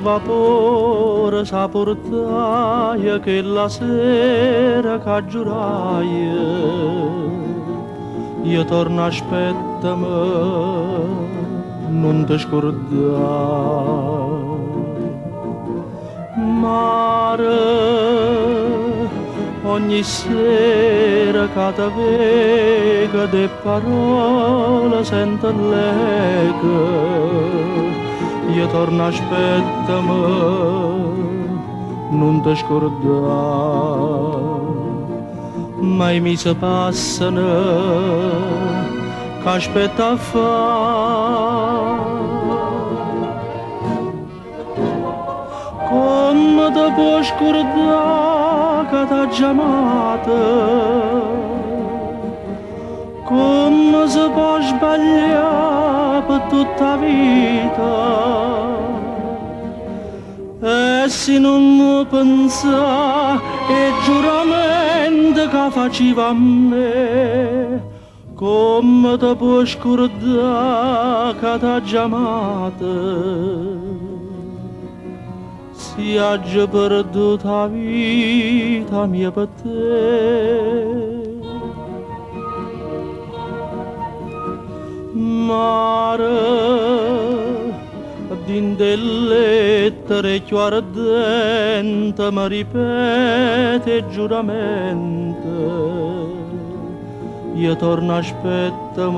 vapore sa portaia che la sera che giurai io torno aspettami non ti scordare mare ogni sera che ti vega de parole sento l'eco io torno aspettami non ti scordare mai mi si passano che aspetta a fare come ti puoi scordare che t'ha chiamata come si può sbagliare per tutta la vita e se non pensa e giuramento che faceva a me come ti puoi scordare che t'ha chiamata si ha già perduta la vita mia per te mare din delle lettere più ardente mi ripete giuramento io torno aspettami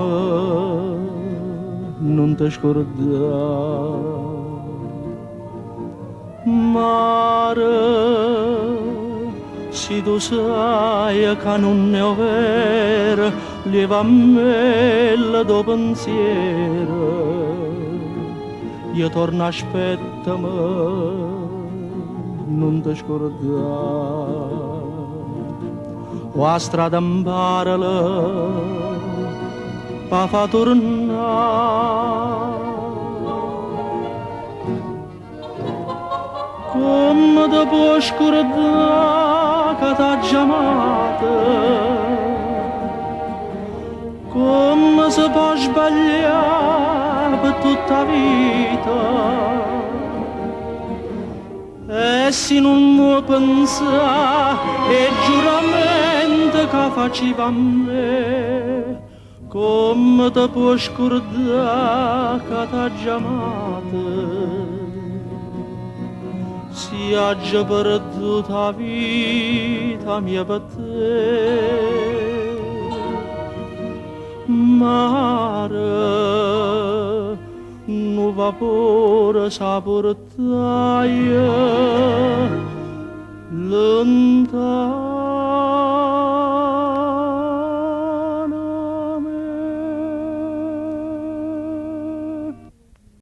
non ti scordare mare se tu sai che non è vero leva a me il tuo pensiero io torno aspettami non ti scordare la strada imparala pa fa tornare come ti puoi scordare che t'ha chiamata come si può sbagliare per tutta la vita e se non vuoi pensare e giuramento che faceva a me come ti puoi scordare che t'ha chiamata si ha già perduta la vita mia per te mare nu vapore sa portaia lontano